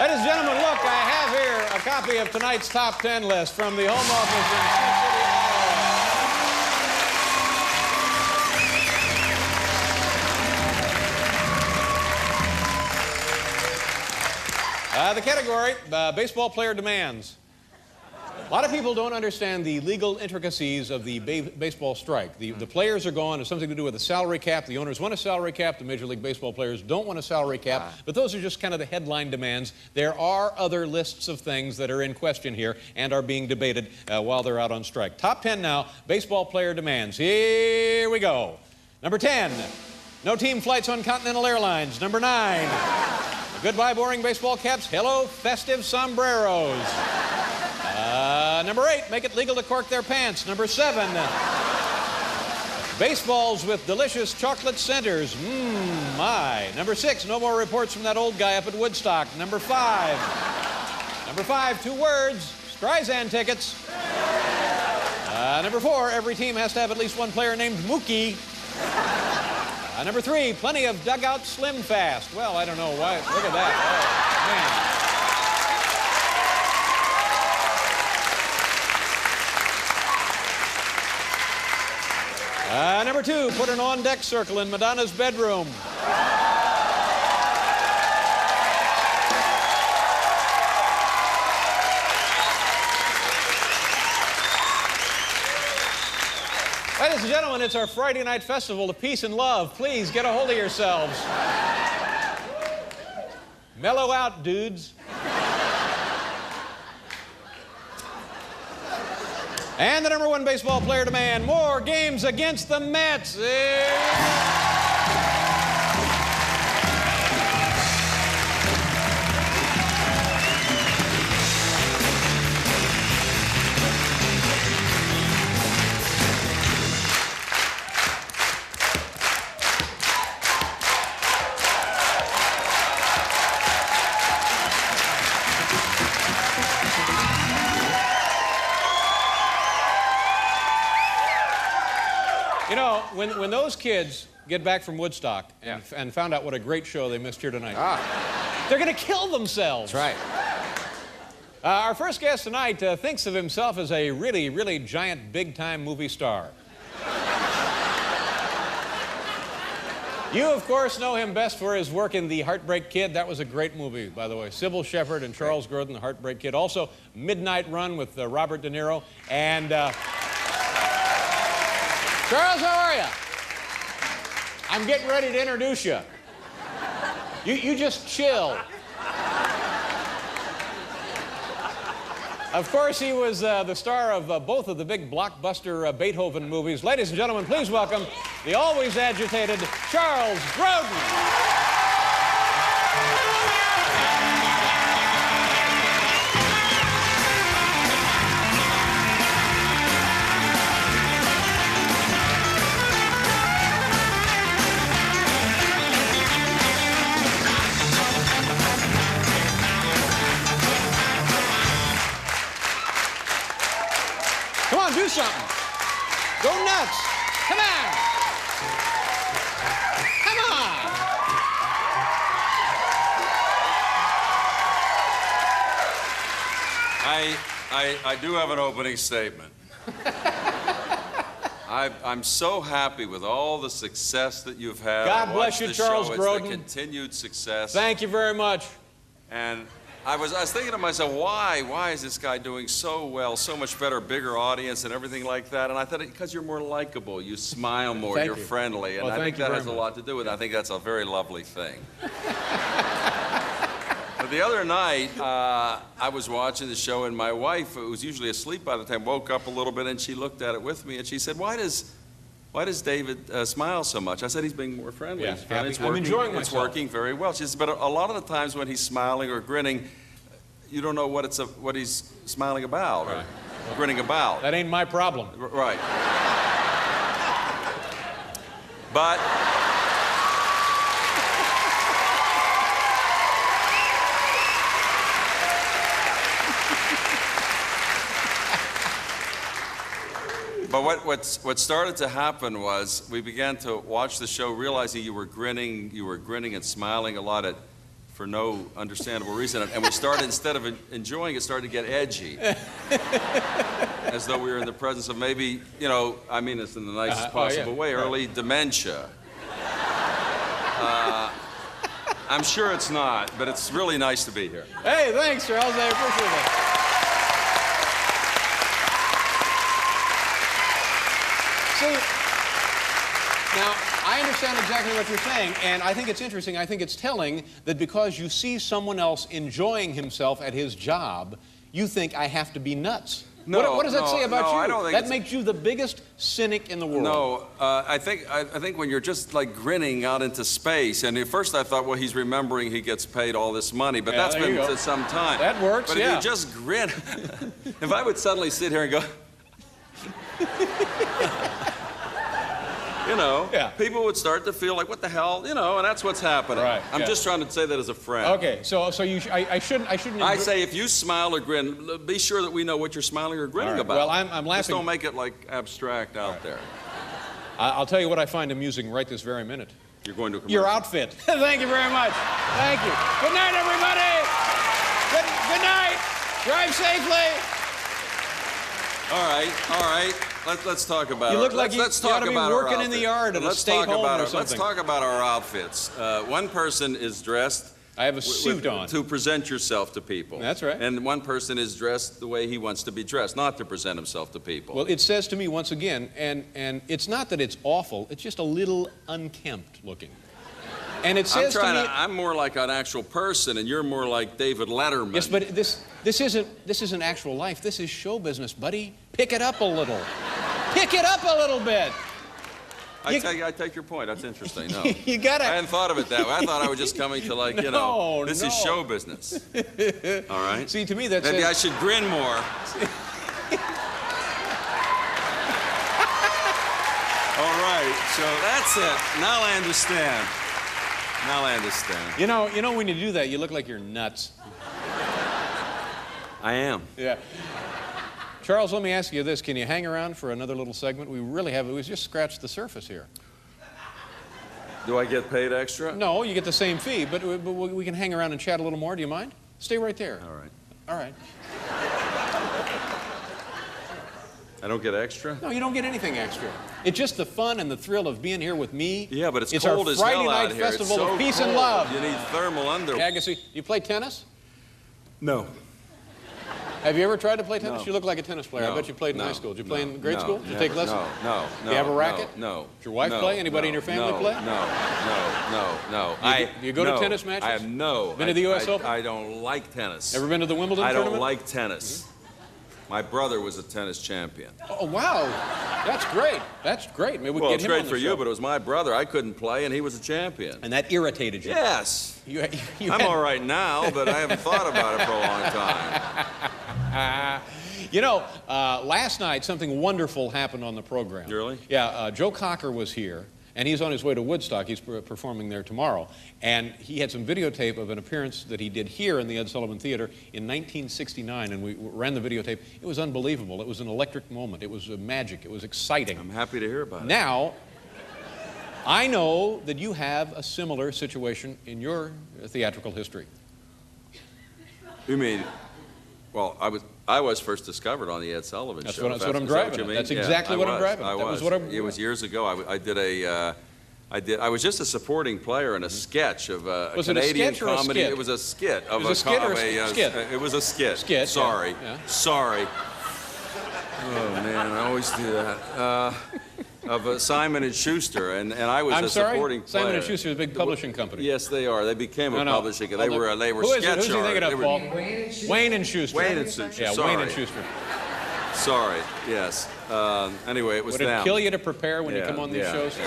Ladies and gentlemen, look, I have here a copy of tonight's top 10 list from the home office in Sioux City, Iowa. The category, baseball player demands. A lot of people don't understand the legal intricacies of the baseball strike. The players are gone. It's something to do with the salary cap. The owners want a salary cap. The Major League Baseball players don't want a salary cap. But those are just kind of the headline demands. There are other lists of things that are in question here and are being debated while they're out on strike. Top 10 now, baseball player demands. Here we go. Number 10, no team flights on Continental Airlines. Number 9, goodbye boring baseball caps. Hello festive sombreros. Number 8, make it legal to cork their pants. Number 7, baseballs with delicious chocolate centers. My. Number 6, no more reports from that old guy up at Woodstock. Number 5, 2 words, Streisand tickets. Number 4, every team has to have at least one player named Mookie. Number 3, plenty of dugout slim fast. Well, I don't know why. Look at that. Oh, man. Number 2, put an on-deck circle in Madonna's bedroom. Ladies and gentlemen, it's our Friday night festival of peace and love. Please get a hold of yourselves. Mellow out, dudes. And the number 1 baseball player demand, more games against the Mets. You know, when those kids get back from Woodstock and found out what a great show they missed here tonight, they're going to kill themselves. That's right. Our first guest tonight thinks of himself as a really, really giant, big-time movie star. You, of course, know him best for his work in The Heartbreak Kid. That was a great movie, by the way. Sybil Shepherd and Charles Grodin, The Heartbreak Kid. Also, Midnight Run with Robert De Niro. And... Charles, how are you? I'm getting ready to introduce you. You just chill. Of course, he was the star of both of the big blockbuster Beethoven movies. Ladies and gentlemen, please welcome the always agitated Charles Grodin. Come on, do something. Go nuts. Come on. Come on. I do have an opening statement. I'm so happy with all the success that you've had. God bless you, Charles Grodin. It's the continued success. Thank you very much. And I was thinking to myself, why is this guy doing so well, so much better, bigger audience and everything like that? And I thought, because you're more likable, you smile more, you're friendly, and I think that has a lot to do with it. I think that's a very lovely thing. But the other night, I was watching the show, and my wife, who was usually asleep by the time, woke up a little bit, and she looked at it with me, and she said, why does David smile so much? I said, he's being more friendly. Yeah, and it's working, I'm enjoying myself. It's working very well. She says, but a lot of the times when he's smiling or grinning, you don't know what he's smiling about or grinning about. That ain't my problem. Right. But But what started to happen was we began to watch the show, realizing you were grinning and smiling a lot at for no understandable reason. And we started, instead of enjoying it, started to get edgy. As though we were in the presence of maybe, you know, I mean this in the nicest possible way, early dementia. I'm sure it's not, but it's really nice to be here. Hey, thanks, Charles. I appreciate it. See, now, I understand exactly what you're saying, and I think it's interesting. I think it's telling that because you see someone else enjoying himself at his job, you think I have to be nuts. No, what does that say about you? I don't think that makes you the biggest cynic in the world. No, I think when you're just like grinning out into space, and at first I thought, well, he's remembering he gets paid all this money, but that's been to some time. That works, but if you just grin, if I would suddenly sit here and go, you know, people would start to feel like, what the hell, you know, and that's what's happening. Right. I'm just trying to say that as a friend. Okay, so I shouldn't. I say if you smile or grin, be sure that we know what you're smiling or grinning about. Well, I'm laughing. Just don't make it like abstract out there. I'll tell you what I find amusing right this very minute. You're going to a your outfit. Thank you very much. Thank you. Good night, everybody. Good night. Drive safely. All right. Let's talk about. You look like you ought to be working in the yard at a state home or something. Let's talk about our outfits. One person is dressed. I have a suit on. To present yourself to people. That's right. And one person is dressed the way he wants to be dressed, not to present himself to people. Well, it says to me once again, and it's not that it's awful, it's just a little unkempt looking. And it says to me... I'm more like an actual person, and you're more like David Letterman. Yes, but this isn't actual life. This is show business, buddy. Pick it up a little. Pick it up a little bit. I take your point. That's interesting. No, you gotta. I hadn't thought of it that way. I thought I was just coming to like, you know, this is show business. All right. See, to me that maybe says... I should grin more. All right. So that's it. Now I understand. Now I understand. You know when you do that, you look like you're nuts. I am. Yeah. Charles, let me ask you this. Can you hang around for another little segment? We just scratched the surface here. Do I get paid extra? No, you get the same fee, but we can hang around and chat a little more. Do you mind? Stay right there. All right. All right. I don't get extra? No, you don't get anything extra. It's just the fun and the thrill of being here with me. Yeah, but it's cold as hell out here. It's our Friday night festival so of peace cold. and love. You need thermal underwear. Agassi, do you play tennis? No. Have you ever tried to play tennis? No. You look like a tennis player. No. I bet you played in high school. Did you play in grade school? Did you Never. take lessons? No. Do you have a racket? No. Does your wife play? Anybody in your family play? No. Do you go to tennis matches? I have no. Been to the U.S. Open? I don't like tennis. Ever been to the Wimbledon tournament? I don't like tennis. My brother was a tennis champion. Oh, wow. That's great. That's great. Maybe we can get him on the show. Well, it's great for you, but it was my brother. I couldn't play, and he was a champion. And that irritated you? Yes. I'm all right now, but I haven't thought about it for a long time. You know, last night something wonderful happened on the program. Really? Yeah, Joe Cocker was here, and he's on his way to Woodstock. He's performing there tomorrow. And he had some videotape of an appearance that he did here in the Ed Sullivan Theater in 1969, and we ran the videotape. It was unbelievable. It was an electric moment. It was magic. It was exciting. I'm happy to hear about it. Now, I know that you have a similar situation in your theatrical history. You mean, well, I was first discovered on the Ed Sullivan Show. That's what I'm driving at. That's exactly what I'm driving at. It was years ago. I was just a supporting player in a sketch of a Canadian comedy. It was a skit of a skit. It was a skit. Skit. Sorry. Yeah. Sorry. Oh man, I always do that. Of Simon and Schuster, and I was a supporting player. Simon and Schuster is a big publishing company. Yes, they are. They became a publishing company. They were Who's sketch he thinking of, Paul? Wayne and Schuster. Wayne and Schuster. Yeah, Sorry. Wayne and Schuster. Sorry. Yes. Anyway, it was them. Would it kill you to prepare when you come on these shows?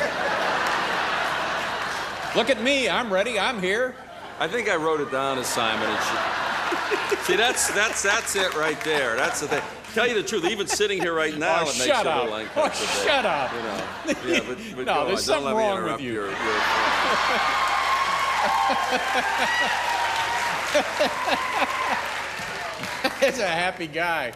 Look at me. I'm ready. I'm here. I think I wrote it down as Simon and Schuster. See, that's it right there. That's the thing. Tell you the truth, even sitting here right now, it makes shut it up. a little uncomfortable. Oh, shut up. You know. Yeah, but no, there's something don't let me wrong interrupt with you. That's a happy guy.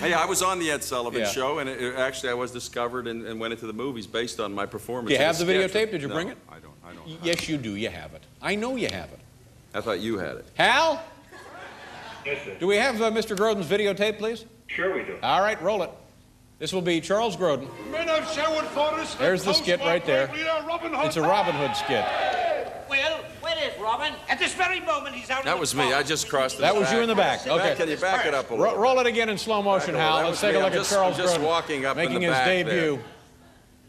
Yeah, I was on the Ed Sullivan Show, and actually I was discovered and went into the movies based on my performance. Do you have the videotape? Did you bring it? I don't. Yes, you do. You have it. I know you have it. I thought you had it. Hal? Yes, sir. Do we have Mr. Grodin's videotape, please? Sure we do. All right, roll it. This will be Charles Grodin. Men of Sherwood Forest. There's the skit right there. It's a Robin Hood skit. Well, where is Robin? At this very moment, he's out. That was me. I just crossed the That was you in the back. Okay. Can you back it up a little? Roll it again in slow motion, Hal. Let's take a look at Charles just Grodin walking up in making the his back debut.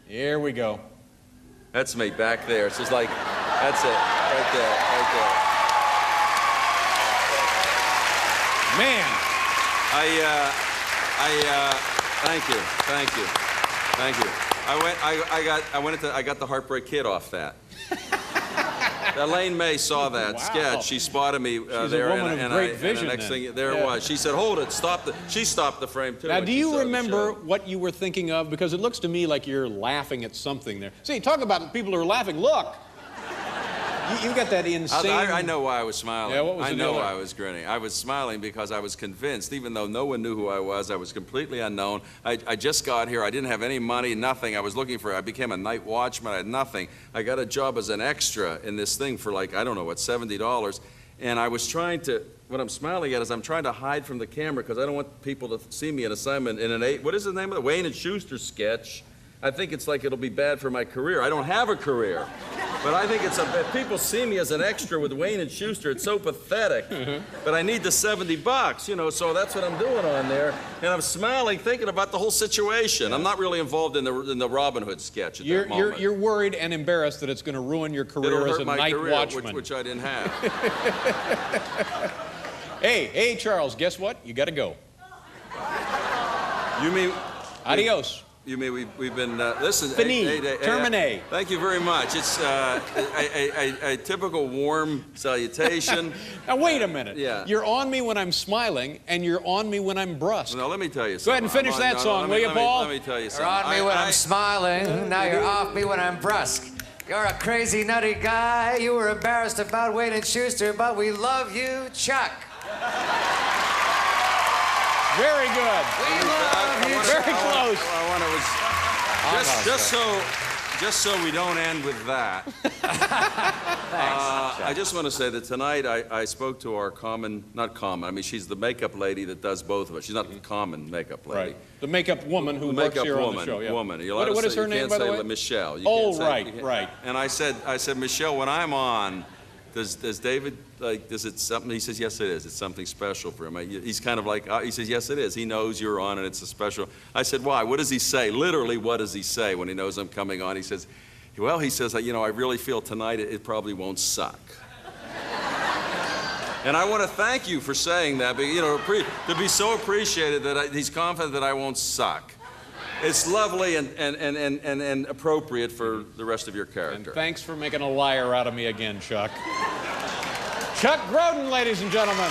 there. Here we go. That's me back there. It's just like, that's it, right there, right there. Man. Thank you. I got the Heartbreak Kid off that. Elaine May saw that sketch. She spotted me there, a woman of great vision, and the next then. thing, there it was. She said, "Hold it, stop the." She stopped the frame too. Now, and do she you saw the remember show. what you were thinking of? Because it looks to me like you're laughing at something there. See, talk about people who are laughing. Look. You got that insane... I know why I was smiling. Yeah, what was I the know deal why there? I was grinning. I was smiling because I was convinced, even though no one knew who I was completely unknown. I just got here. I didn't have any money, nothing. I became a night watchman. I had nothing. I got a job as an extra in this thing for like, I don't know what, $70. And I was trying to, what I'm smiling at is I'm trying to hide from the camera because I don't want people to see me in assignment in what is the name of it? Wayne and Schuster sketch. I think it's like it'll be bad for my career. I don't have a career. But I think if people see me as an extra with Wayne and Schuster, it's so pathetic. But I need the $70, you know, so that's what I'm doing on there. And I'm smiling, thinking about the whole situation. I'm not really involved in the Robin Hood sketch at that moment. You're worried and embarrassed that it's going to ruin your career It'll as hurt a my night career, watchman. which I didn't have. Hey, Charles, guess what? You got to go. You mean... Adios. You mean we've been, listen... Fini. Termine. Thank you very much. It's a typical warm salutation. Now, wait a minute. Yeah. You're on me when I'm smiling, and you're on me when I'm brusque. No, let me tell you Go something. ahead and finish that song, will you, Paul? Let me tell you You're something. on me when I'm smiling, now you're off me when I'm brusque. You're a crazy, nutty guy. You were embarrassed about Wayne and Schuster, but we love you, Chuck. Very good. We love you, Very Chuck. close. I want to... Just so we don't end with that. I just want to say that tonight I spoke to our she's the makeup lady that does both of us. She's not the common makeup lady. Right. The makeup woman who works here on the show. Yeah. Woman. What is her name, by the way? Michelle. Right. And I said, Michelle, when I'm on, does David, is it something? He says, yes, it is. It's something special for him. He's kind of like, he says, yes, it is. He knows you're on and it's a special. I said, why? What does he say? Literally, what does he say when he knows I'm coming on? He says, well, I really feel tonight it probably won't suck. And I want to thank you for saying that, but, to be so appreciated that he's confident that I won't suck. It's lovely and appropriate for the rest of your character. And thanks for making a liar out of me again, Chuck. Chuck Grodin, ladies and gentlemen.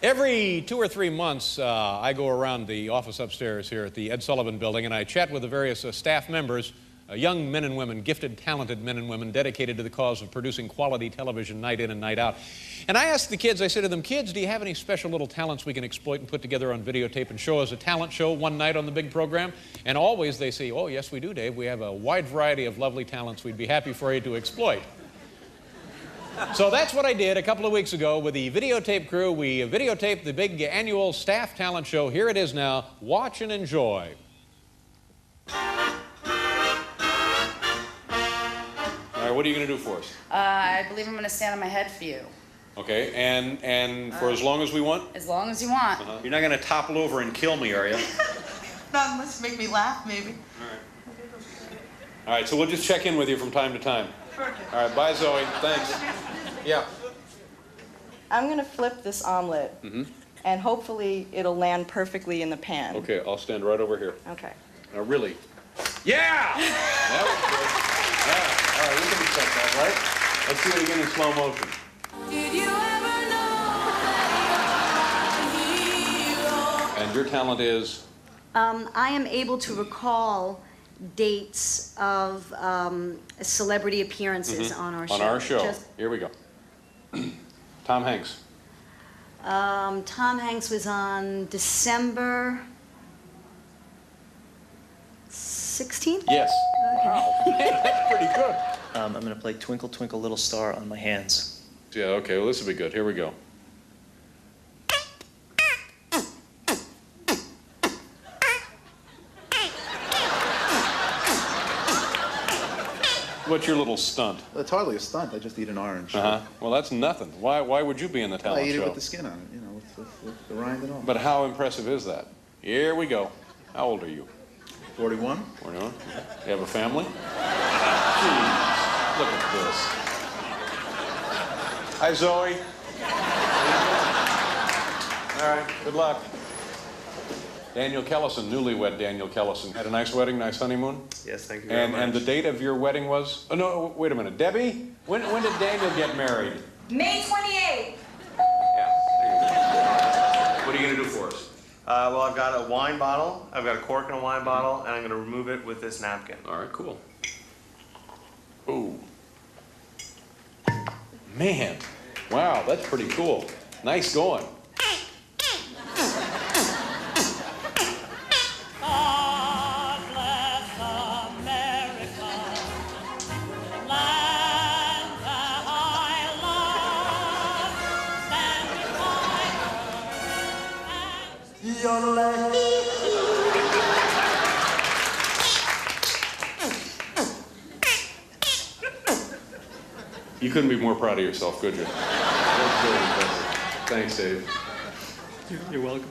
Every 2 or 3 months, I go around the office upstairs here at the Ed Sullivan Building, and I chat with the various staff members, young men and women, gifted, talented men and women dedicated to the cause of producing quality television night in and night out. And I asked the kids, I said to them, kids, do you have any special little talents we can exploit and put together on videotape and show as a talent show one night on the big program? And always they say, oh, yes, we do, Dave. We have a wide variety of lovely talents we'd be happy for you to exploit. So that's what I did a couple of weeks ago with the videotape crew. We videotaped the big annual staff talent show. Here it is now. Watch and enjoy. All right, what are you going to do for us? I believe I'm going to stand on my head for you. Okay, and for as long as we want? As long as you want. You're not going to topple over and kill me, are you? Not unless you make me laugh, maybe. All right, so we'll just check in with you from time to time. Perfect. All right, bye, Zoe. Thanks. Yeah. I'm going to flip this omelet, and hopefully it'll land perfectly in the pan. Okay, I'll stand right over here. Okay. Now, really. Yeah! That was good. Yeah. All right, we can accept that, right? Let's do it again in slow motion. Did you ever know that you're a hero? And your talent is? I am able to recall dates of celebrity appearances on our show. On our show. Here we go. Tom Hanks. Tom Hanks was on December 16th? Yes. Okay. Wow. That's pretty good. I'm going to play Twinkle Twinkle Little Star on my hands. Yeah, okay, well, this will be good. Here we go. What's your little stunt? It's hardly a stunt. I just eat an orange. Well, that's nothing. Why would you be in the talent I eat show? it with the skin on it, you know, with the rind and all. But how impressive is that? Here we go. How old are you? 41. 41. You have a family? Jeez, look at this. Hi, Zoe. All right, good luck. Daniel Kellison, newlywed Daniel Kellison. Had a nice wedding, nice honeymoon? Yes, thank you very much. And the date of your wedding was? Oh, no, wait a minute. Debbie, when did Daniel get married? May 28th. Yeah, there you go. What are you going to do for us? Well, I've got a wine bottle, I've got a cork in a wine bottle, and I'm going to remove it with this napkin. All right, cool. Ooh. Man, wow, that's pretty cool. Nice going. You couldn't be more proud of yourself, could you? That's very impressive. Thanks, Dave. You're welcome.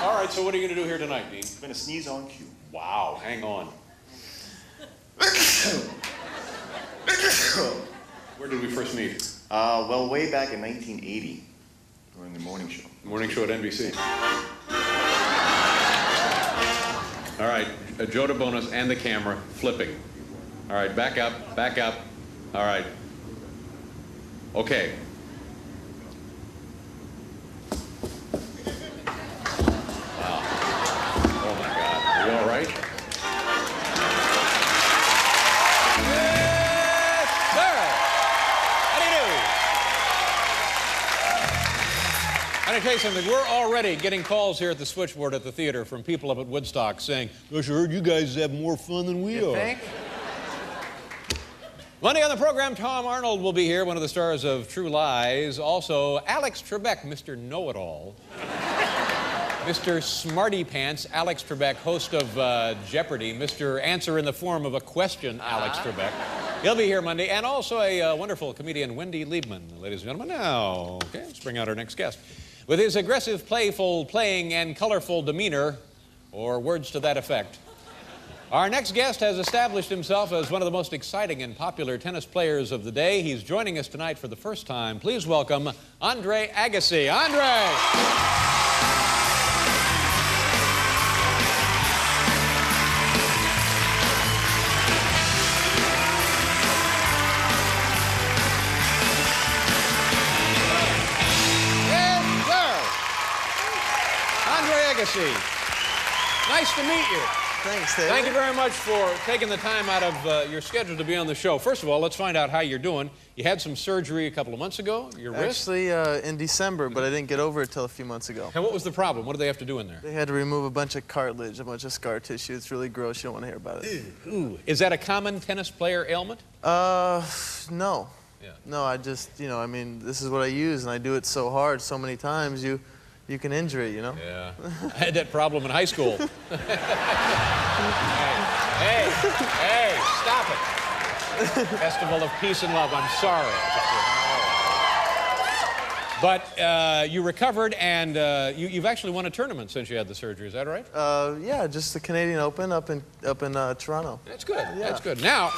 All right, so what are you going to do here tonight, Dean? I'm going to sneeze on cue. Wow, hang on. Where did we first meet? Well, way back in 1980, during the morning show. Morning show at NBC. All right, Joe DeBonis and the camera flipping. All right, back up, back up. All right. Okay. Wow. Oh my God. Are you all right? Yes, sir. How do you do? I'm going to tell you something. We're already getting calls here at the switchboard at the theater from people up at Woodstock saying, "Gosh, I heard you guys have more fun than we are." Think? Monday on the program, Tom Arnold will be here, one of the stars of True Lies. Also, Alex Trebek, Mr. Know-It-All. Mr. Smarty Pants, Alex Trebek, host of Jeopardy. Mr. Answer in the Form of a Question, Alex Trebek. He'll be here Monday. And also a wonderful comedian, Wendy Liebman. Ladies and gentlemen, now, okay, let's bring out our next guest. With his aggressive, playful, playing, and colorful demeanor, or words to that effect, our next guest has established himself as one of the most exciting and popular tennis players of the day. He's joining us tonight for the first time. Please welcome Andre Agassi. Andre! Yes, sir! Andre Agassi. Nice to meet you. Thanks, David. Thank you very much for taking the time out of your schedule to be on the show. First of all, let's find out how you're doing. You had some surgery a couple of months ago, your wrist? Actually, in December, but I didn't get over it till a few months ago. And what was the problem? What did they have to do in there? They had to remove a bunch of cartilage, a bunch of scar tissue. It's really gross. You don't want to hear about it. Ooh. Is that a common tennis player ailment? No. Yeah. No, I just, you know, I mean, this is what I use, and I do it so hard, so many times, you can injure it, you know? Yeah. I had that problem in high school. Hey, stop it. Festival of Peace and Love, I'm sorry. But you recovered, and you've actually won a tournament since you had the surgery, is that right? Yeah, just the Canadian Open up in Toronto. That's good, Yeah. that's good. Now,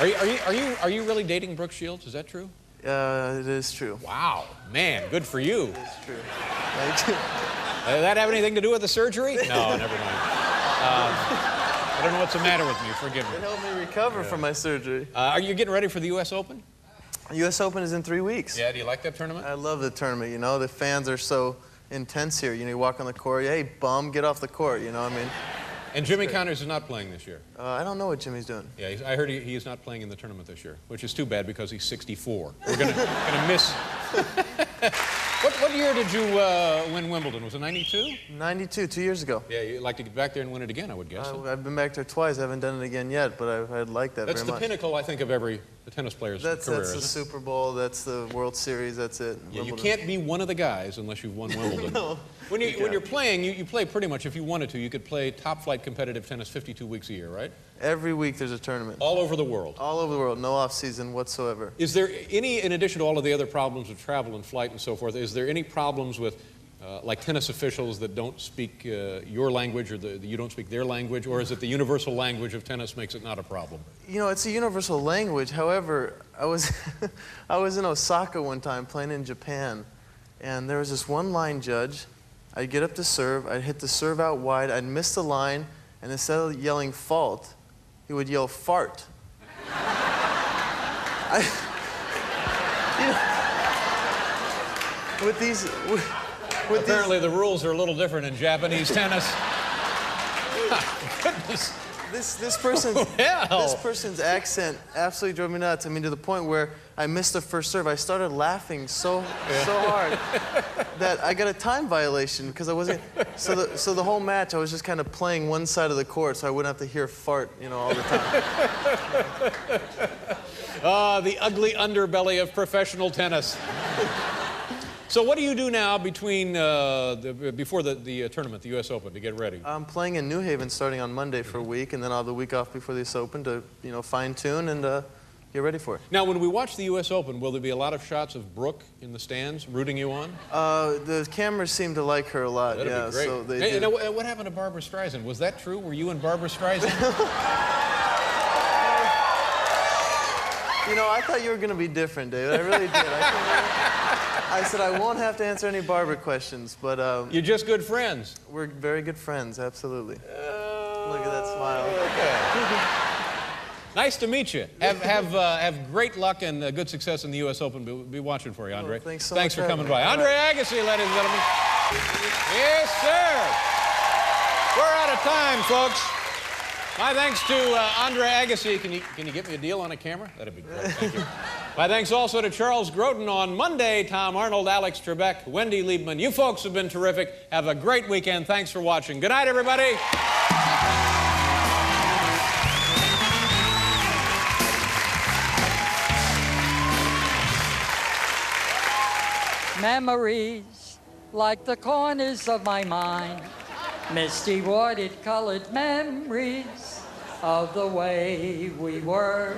Thank you. are you really dating Brooke Shields, is that true? It is true. Wow, man, good for you. It's true. Thank you. Did that have anything to do with the surgery? No, never mind. I don't know what's the matter with me. Forgive me. It helped me recover from my surgery. Are you getting ready for the U.S. Open? U.S. Open is in 3 weeks. Yeah, do you like that tournament? I love the tournament, you know. The fans are so intense here. You know, you walk on the court, hey, bum, get off the court, you know what I mean? And Jimmy Connors is not playing this year. I don't know what Jimmy's doing. Yeah, I heard he is not playing in the tournament this year, which is too bad because he's 64. We're gonna miss. What year did you win Wimbledon? Was it 92? 92, 2 years ago. Yeah, you'd like to get back there and win it again, I would guess. I've been back there twice. I haven't done it again yet, but I'd like that very much. That's the pinnacle, I think, of every tennis player's career. That's the Super Bowl. That's the World Series. That's it. Yeah, you can't be one of the guys unless you've won Wimbledon. No. When you're playing, you play pretty much, if you wanted to, you could play top-flight competitive tennis 52 weeks a year, right? Every week there's a tournament. All over the world. All over the world. No off-season whatsoever. Is there any, in addition to all of the other problems with travel and flight and so forth, is there any problems with like tennis officials that don't speak your language or you don't speak their language, or is it the universal language of tennis makes it not a problem? You know, it's a universal language. However, I was in Osaka one time playing in Japan, and there was this one-line judge. I'd get up to serve, I'd hit the serve out wide, I'd miss the line, and instead of yelling fault, he would yell fart. Apparently the rules are a little different in Japanese tennis. Goodness. This person's accent absolutely drove me nuts. I mean, to the point where I missed the first serve. I started laughing so hard that I got a time violation because I wasn't. So the whole match I was just kind of playing one side of the court, so I wouldn't have to hear fart, you know, all the time. The ugly underbelly of professional tennis. So what do you do now between before the tournament, the U.S. Open, to get ready? I'm playing in New Haven starting on Monday for a week, and then I'll have the week off before the U.S. Open to, you know, fine-tune and get ready for it. Now, when we watch the U.S. Open, will there be a lot of shots of Brooke in the stands rooting you on? The cameras seem to like her a lot. That'd yeah, be great. So they hey, now, what happened to Barbara Streisand? Was that true? Were you and Barbara Streisand? You know, I thought you were going to be different, David. I really did. I said I won't have to answer any Barbara questions, but... You're just good friends. We're very good friends, absolutely. Look at that smile. Okay. Nice to meet you. Have great luck and good success in the U.S. Open. We'll be watching for you, Andre. Oh, thanks for coming by. Andre Agassi, ladies and gentlemen. Yes, sir. We're out of time, folks. My thanks to Andre Agassi. Can you get me a deal on a camera? That'd be great. Thank you. My thanks also to Charles Grodin on Monday, Tom Arnold, Alex Trebek, Wendy Liebman. You folks have been terrific. Have a great weekend. Thanks for watching. Good night, everybody. Memories like the corners of my mind, misty watered colored memories of the way we were.